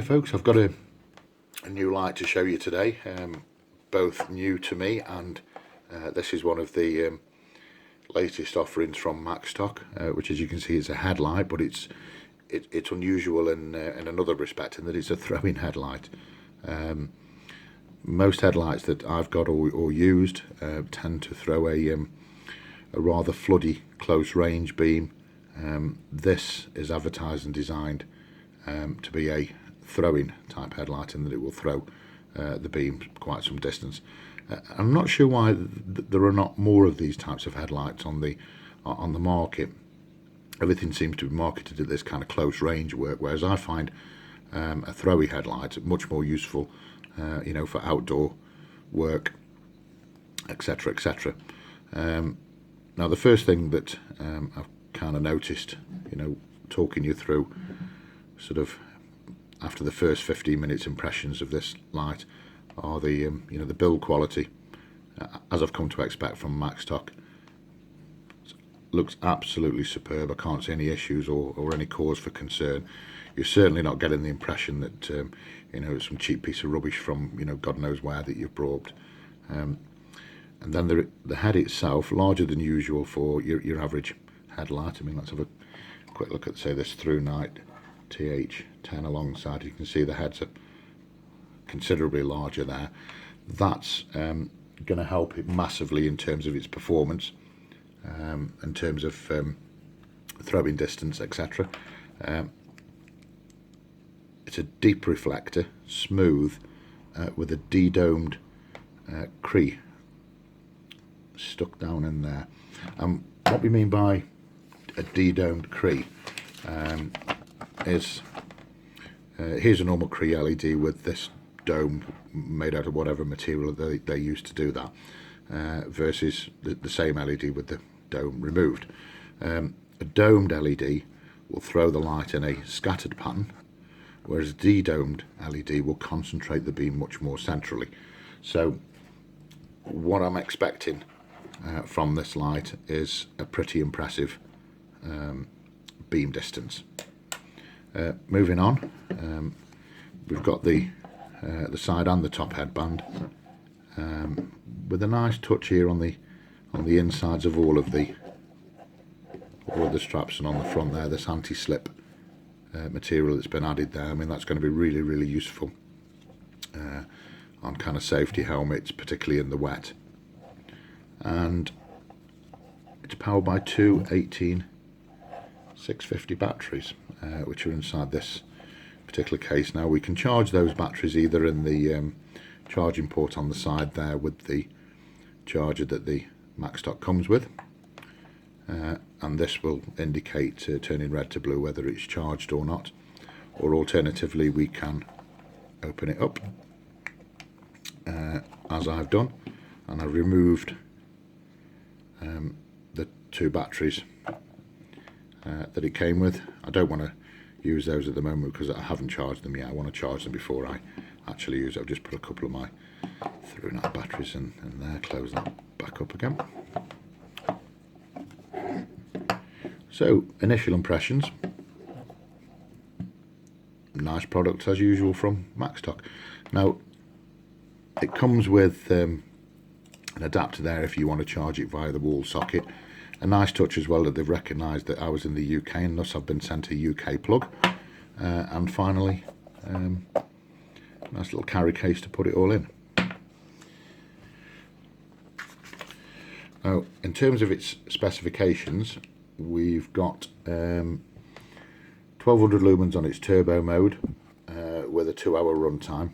Folks, I've got a new light to show you today, both new to me, and this is one of the latest offerings from Maxtoch, which, as you can see, is a headlight, but it's unusual in another respect, in that it's a throw-in headlight. Most headlights that I've got or used tend to throw a rather floody close range beam. This is advertised and designed to be a throwing type headlight, in that it will throw the beam quite some distance. I'm not sure why there are not more of these types of headlights on the market. Everything seems to be marketed at this kind of close range work, whereas I find a throwy headlight much more useful, for outdoor work, etc., etc. Now, the first thing that I've kind of noticed, talking you through sort of after the first 15 minutes impressions of this light, are the the build quality, as I've come to expect from Maxtoch. Looks absolutely superb. I can't see any issues or any cause for concern. You're certainly not getting the impression that it's some cheap piece of rubbish from God knows where that you've brought. And then the head itself, larger than usual for your average headlight. I mean, let's have a quick look at, say, this through night TH10 alongside. You can see the heads are considerably larger there. That's going to help it massively in terms of its performance, in terms of throwing distance, etc. It's a deep reflector, smooth, with a de-domed cree stuck down in there. What we mean by a de-domed cree is here's a normal cree LED with this dome made out of whatever material they used to do that, versus the same LED with the dome removed. A domed LED will throw the light in a scattered pattern, whereas a de-domed LED will concentrate the beam much more centrally. So what I'm expecting from this light is a pretty impressive beam distance. Moving on, we've got the side and the top headband, with a nice touch here on the insides of all of the straps, and on the front there, this anti-slip material that's been added there. I mean, that's going to be really, really useful on kind of safety helmets, particularly in the wet. And it's powered by two 18650 batteries, which are inside this particular case. Now, we can charge those batteries either in the charging port on the side there with the charger that the Maxtoch comes with, and this will indicate turning red to blue whether it's charged or not, or alternatively we can open it up, as I've done, and I've removed the two batteries that it came with. I don't want to use those at the moment because I haven't charged them yet. I want to charge them before I actually use it. I've just put a couple of my through night batteries in there, close that back up again. So, initial impressions. Nice product as usual from Maxtoch. Now, it comes with an adapter there if you want to charge it via the wall socket. A nice touch as well that they've recognised that I was in the UK, and thus I've been sent a UK plug. And finally, nice little carry case to put it all in. Now, in terms of its specifications, we've got 1200 lumens on its turbo mode, with a 2-hour runtime.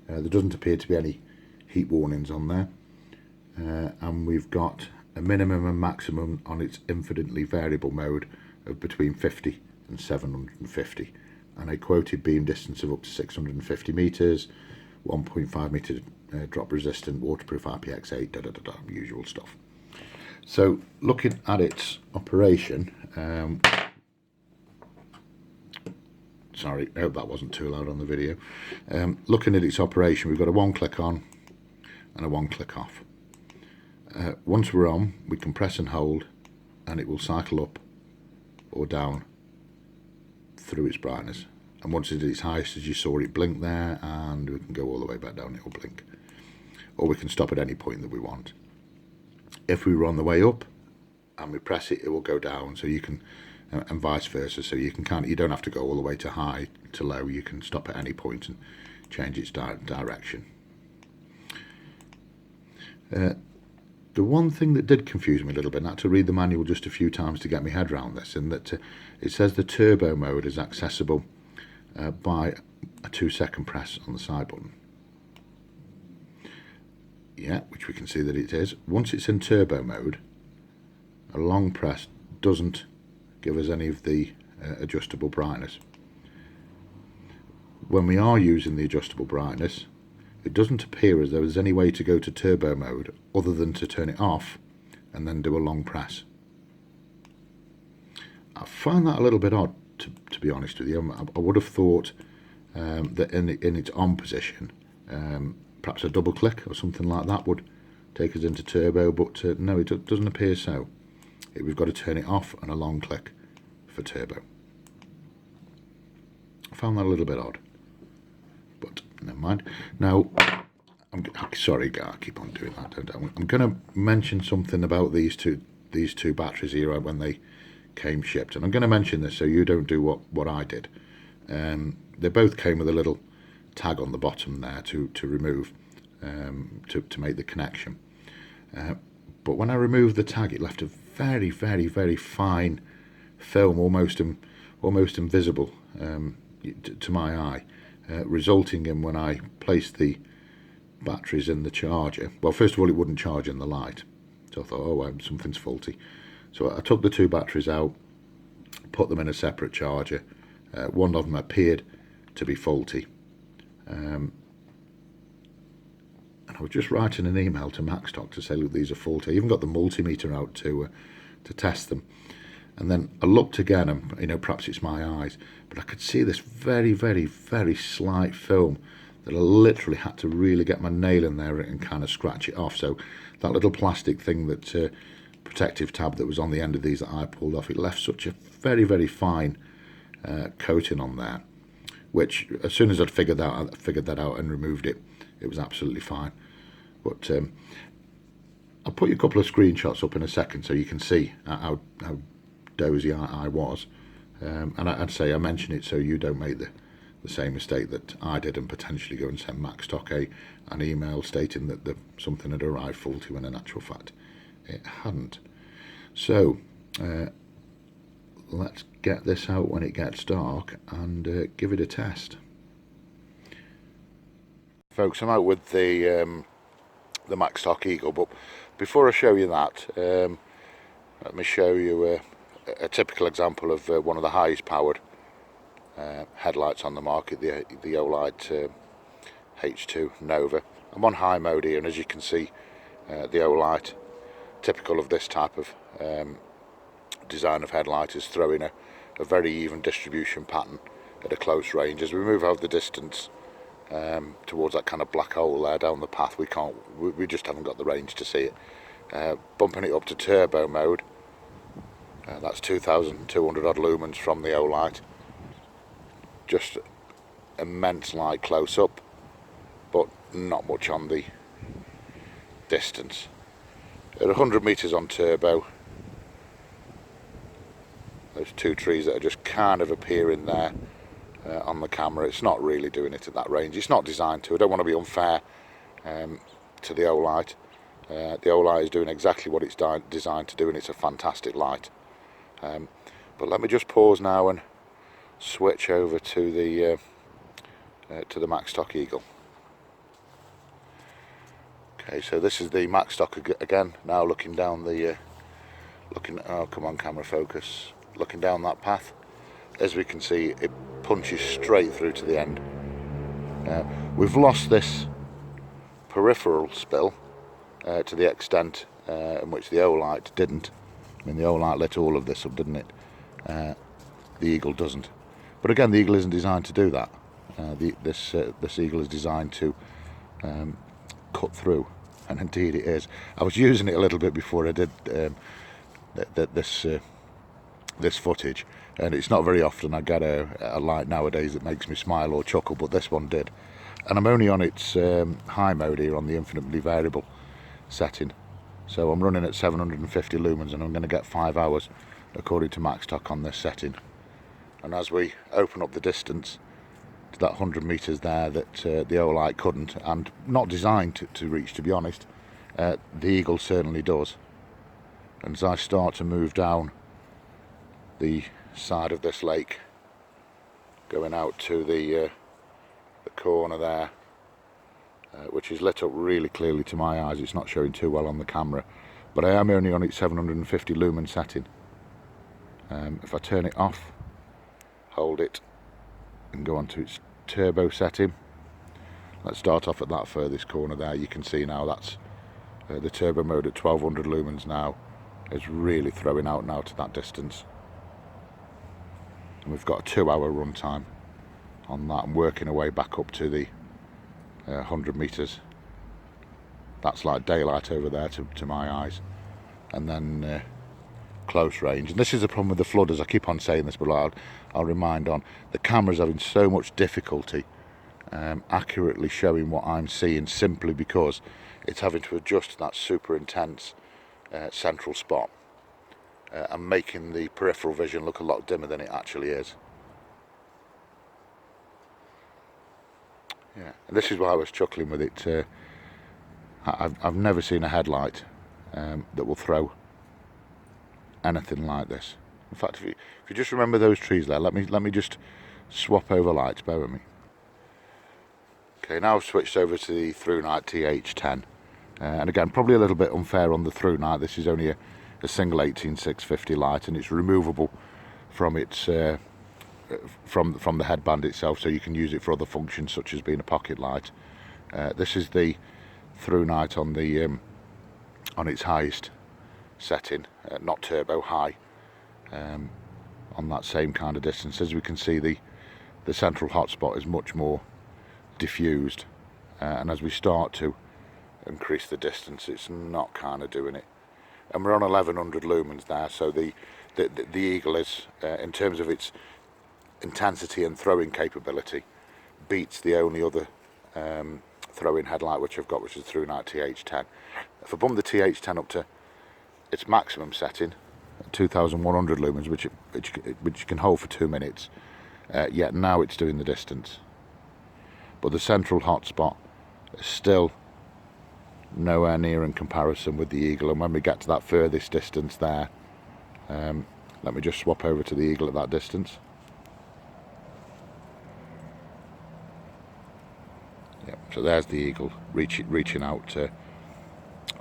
There doesn't appear to be any heat warnings on there, and we've got a minimum and maximum on its infinitely variable mode of between 50 and 750, and a quoted beam distance of up to 650 meters, 1.5 meter drop resistant, waterproof IPX8, usual stuff. So, looking at its operation, sorry, I hope that wasn't too loud on the video. Looking at its operation, we've got a one click on and a one click off. Once we're on, we can press and hold, and it will cycle up or down through its brightness. and once it's at its highest, as you saw, it blinked there, and we can go all the way back down, it will blink. Or we can stop at any point that we want. If we were on the way up and we press it, it will go down, so you can, and vice versa, so you can you don't have to go all the way to high to low, you can stop at any point and change its direction. The one thing that did confuse me a little bit, and I had to read the manual just a few times to get my head around this, and that it says the turbo mode is accessible by a 2-second press on the side button. Yeah, which we can see that it is. Once it's in turbo mode, a long press doesn't give us any of the adjustable brightness. When we are using the adjustable brightness, it doesn't appear as though there's any way to go to turbo mode other than to turn it off and then do a long press. I find that a little bit odd, to be honest with you. I would have thought that in its on position, perhaps a double click or something like that would take us into turbo, but no, it doesn't appear so. We've got to turn it off and a long click for turbo. I found that a little bit odd, but never mind. Now, I'm sorry, I keep on doing that, don't I? I'm going to mention something about these two batteries here when they came shipped, and I'm going to mention this so you don't do what I did. They both came with a little tag on the bottom there to remove, to make the connection. But when I removed the tag, it left a very, very, very fine film, almost invisible to my eye, resulting in, when I placed the batteries in the charger, well, first of all, it wouldn't charge in the light, so I thought, oh, something's faulty. So I took the two batteries out, put them in a separate charger. One of them appeared to be faulty, and I was just writing an email to Maxtoch to say, look, these are faulty. I even got the multimeter out to test them, and then I looked again, and perhaps it's my eyes, but I could see this very, very, very slight film that I literally had to really get my nail in there and kind of scratch it off. So that little plastic thing, that protective tab that was on the end of these that I pulled off, it left such a very, very fine coating on there, which as soon as I'd figured that out and removed it, it was absolutely fine. But I'll put you a couple of screenshots up in a second so you can see how dozy I was, and I'd say I mention it so you don't make the same mistake that I did and potentially go and send Maxtoch an email stating that something had arrived faulty when in actual fact it hadn't. So let's get this out when it gets dark and give it a test. Folks, I'm out with the Maxtoch Eagle, but before I show you that, let me show you a typical example of one of the highest powered headlights on the market, the Headlight H2 Nova. I'm on high mode here, and as you can see, the Headlight, typical of this type of design of headlight, is throwing a very even distribution pattern at a close range. As we move out the distance towards that kind of black hole there down the path, we just haven't got the range to see it. Bumping it up to turbo mode, that's 2,200 odd lumens from the Headlight. Just immense light close up, but not much on the distance. At 100 meters on turbo, those two trees that are just kind of appearing there on the camera, it's not really doing it at that range. It's not designed to. I don't want to be unfair to the Headlight. The Headlight is doing exactly what it's designed to do, and it's a fantastic light. But let me just pause now and switch over to the Maxtoch Eagle. Okay, so this is the Maxtoch again, now looking down the oh, come on camera, focus, looking down that path. As we can see, it punches straight through to the end. We've lost this peripheral spill to the extent in which the Headlight didn't. I mean, the Headlight lit all of this up, didn't it? The Eagle doesn't. But again, the Eagle isn't designed to do that. This Eagle is designed to cut through, and indeed it is. I was using it a little bit before I did this this footage, and it's not very often I get a light nowadays that makes me smile or chuckle, but this one did. And I'm only on its high mode here, on the infinitely variable setting, so I'm running at 750 lumens, and I'm going to get 5 hours according to Maxtoch on this setting. And as we open up the distance to that 100 meters there that the Headlight couldn't, and not designed to reach, to be honest, the Eagle certainly does. And as I start to move down the side of this lake, going out to the corner there, which is lit up really clearly to my eyes. It's not showing too well on the camera, but I am only on its 750 lumen setting. If I turn it off, hold it, and go on to its turbo setting, let's start off at that furthest corner there. You can see now that's the turbo mode at 1200 lumens now. Is really throwing out now to that distance, and we've got a 2-hour run time on that. I'm working our way back up to the 100 meters. That's like daylight over there to my eyes, and then close range. And this is the problem with the flooders. I keep on saying this, but I'll remind on, the camera's having so much difficulty accurately showing what I'm seeing, simply because it's having to adjust that super intense central spot and making the peripheral vision look a lot dimmer than it actually is. Yeah, and this is why I was chuckling with it. I've never seen a headlight that will throw anything like this. In fact, if you just remember those trees there, let me just swap over lights. Bear with me. Okay, now I've switched over to the through night TH10. And again, probably a little bit unfair on the through night. This is only a single 18650 light, and it's removable from its from the headband itself, so you can use it for other functions such as being a pocket light. This is the through night on the on its highest setting, not turbo, high, on that same kind of distance. As we can see, the central hotspot is much more diffused, and as we start to increase the distance, it's not kind of doing it. And we're on 1100 lumens there, so the Eagle is, in terms of its intensity and throwing capability, beats the only other throwing headlight which I've got, which is through night TH10. If I bump the TH10 up to its maximum setting, 2100 lumens, which you can hold for 2 minutes, yet now it's doing the distance. But the central hotspot is still nowhere near in comparison with the Eagle. And when we get to that furthest distance there, let me just swap over to the Eagle at that distance. Yep, so there's the Eagle reaching out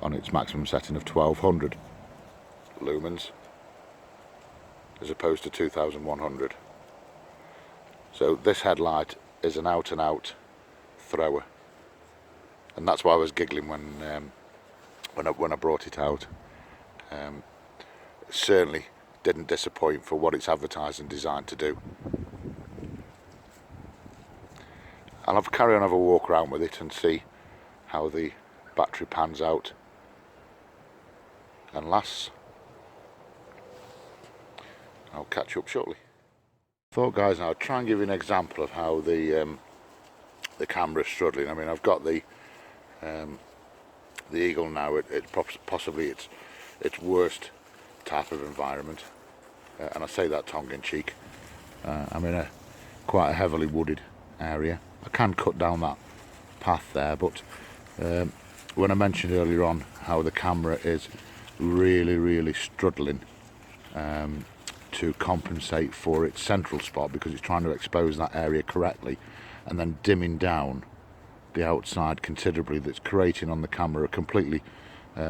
on its maximum setting of 1200 lumens as opposed to 2100. So this headlight is an out and out thrower, and that's why I was giggling when I brought it out. It certainly didn't disappoint for what it's advertised and designed to do. I'll carry on, have a walk around with it and see how the battery pans out and lasts. I'll catch you up shortly. Thought, guys, I'll try and give you an example of how the camera is struggling. I mean, I've got the Eagle now at possibly its worst type of environment, and I say that tongue-in-cheek. I'm in quite a heavily wooded area. I can cut down that path there, but when I mentioned earlier on how the camera is really struggling to compensate for its central spot, because it's trying to expose that area correctly and then dimming down the outside considerably, that's creating on the camera a completely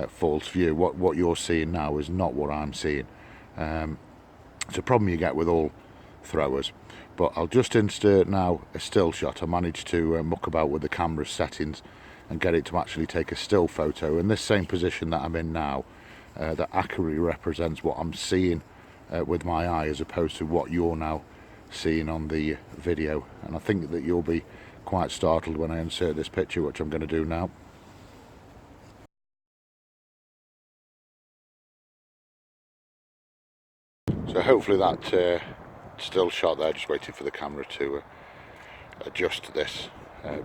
false view. What you're seeing now is not what I'm seeing. It's a problem you get with all throwers. But I'll just insert now a still shot. I managed to muck about with the camera settings and get it to actually take a still photo in this same position that I'm in now, that accurately represents what I'm seeing with my eye, as opposed to what you're now seeing on the video. And I think that you'll be quite startled when I insert this picture, which I'm going to do now. So hopefully that still shot there, just waiting for the camera to adjust this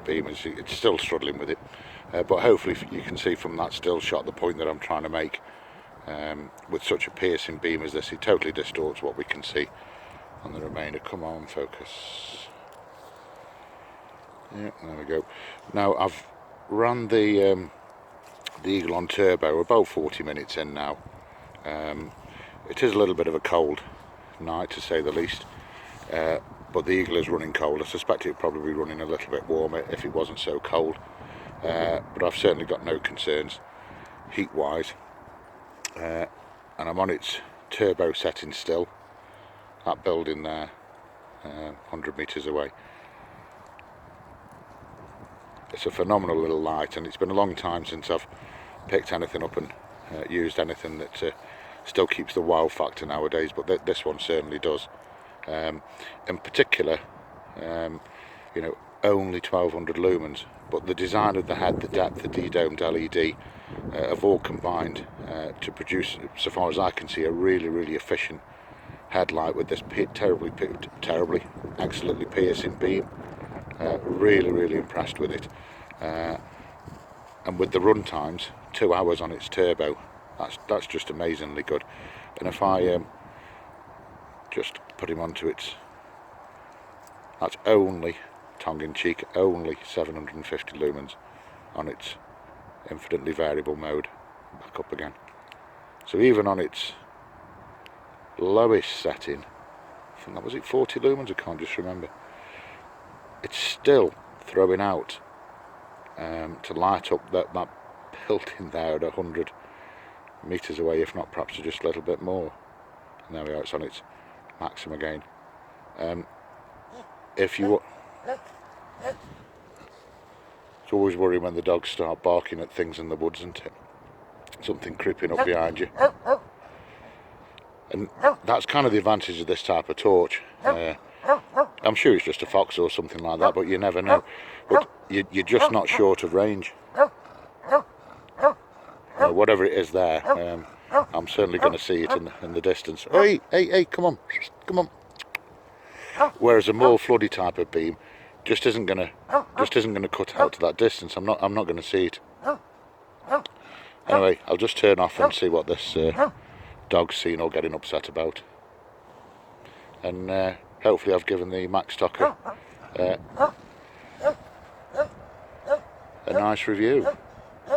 beam. It's still struggling with it, but hopefully you can see from that still shot the point that I'm trying to make. With such a piercing beam as this, it totally distorts what we can see on the remainder. Come on, focus. Yeah, there we go. Now I've run the Eagle on turbo. We're about 40 minutes in now. It is a little bit of a cold night, to say the least, but the Eagle is running cold. I suspect it would probably be running a little bit warmer if it wasn't so cold, but I've certainly got no concerns heat wise. And I'm on its turbo setting still. That building there, 100 metres away. It's a phenomenal little light, and it's been a long time since I've picked anything up and used anything that still keeps the wow factor nowadays, but this one certainly does. In particular, you know, only 1200 lumens, but the design of the head, the depth, the D-domed LED have all combined to produce, so far as I can see, a really efficient headlight with this terribly, excellently piercing beam. Really impressed with it, and with the run times, 2 hours on its turbo, that's just amazingly good. And if I just put him onto its, that's only, tongue-in-cheek, only 750 lumens on its infinitely variable mode. Back up again. So even on its lowest setting, I think that was it 40 lumens, I can't just remember, it's still throwing out to light up that building there at 100 metres away, if not perhaps just a little bit more. And there we are, it's on its maximum again. If you, it's always worrying when the dogs start barking at things in the woods, isn't it? Something creeping up behind you. And that's kind of the advantage of this type of torch. I'm sure it's just a fox or something like that, but you never know. But you're just not short of range. Whatever it is there, I'm certainly going to see it in the distance. Hey, come on. Whereas a more floody type of beam just isn't going to cut out to that distance. I'm not going to see it. Anyway, I'll just turn off and see what this dog's seen or getting upset about. And hopefully I've given the Maxtoch a nice review.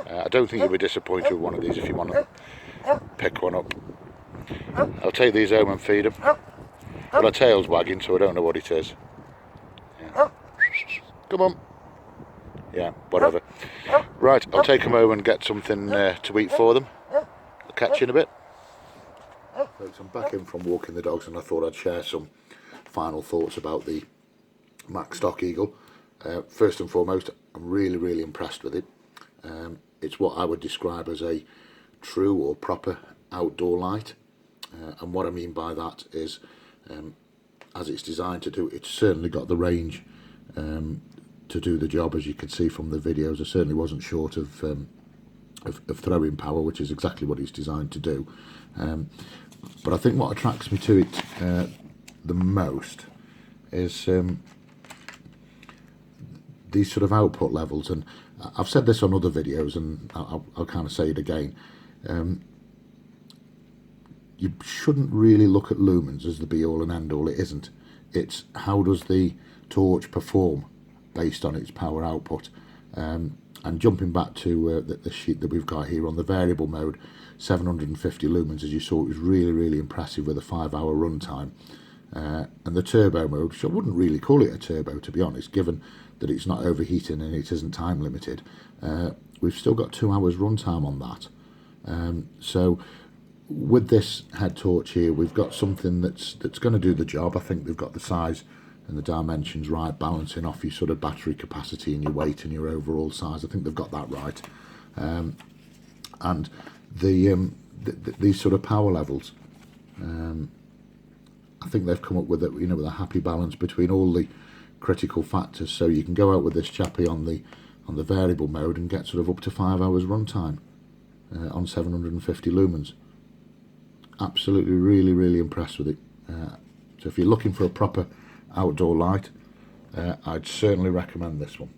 I don't think you'll be disappointed with one of these if you want to pick one up. I'll take these home and feed them. Well, our tail's wagging, so I don't know what it is. Yeah. Come on. Yeah, whatever. Right, I'll take them home and get something to eat for them. I'll catch you in a bit. Folks, I'm back in from walking the dogs, and I thought I'd share some final thoughts about the Maxtoch Eagle. First and foremost, I'm really impressed with it. It's what I would describe as a true or proper outdoor light, and what I mean by that is, as it's designed to do, it's certainly got the range to do the job. As you can see from the videos, I certainly wasn't short of throwing power, which is exactly what it's designed to do. But I think what attracts me to it the most is these sort of output levels, and I've said this on other videos, and I'll kind of say it again. You shouldn't really look at lumens as the be-all and end-all. It isn't. It's how does the torch perform based on its power output. And jumping back to the sheet that we've got here on the variable mode, 750 lumens, as you saw, it was really impressive with a 5-hour run time. And the turbo mode, which I wouldn't really call it a turbo, to be honest, given that it's not overheating and it isn't time limited, we've still got 2 hours run time on that. So with this head torch here, we've got something that's going to do the job. I think they've got the size and the dimensions right, balancing off your sort of battery capacity and your weight and your overall size. I think they've got that right. And these sort of power levels, I think they've come up with with a happy balance between all the critical factors. So you can go out with this chappie on the variable mode and get sort of up to 5 hours run time on 750 lumens. absolutely really impressed with it. So if you're looking for a proper outdoor light, I'd certainly recommend this one.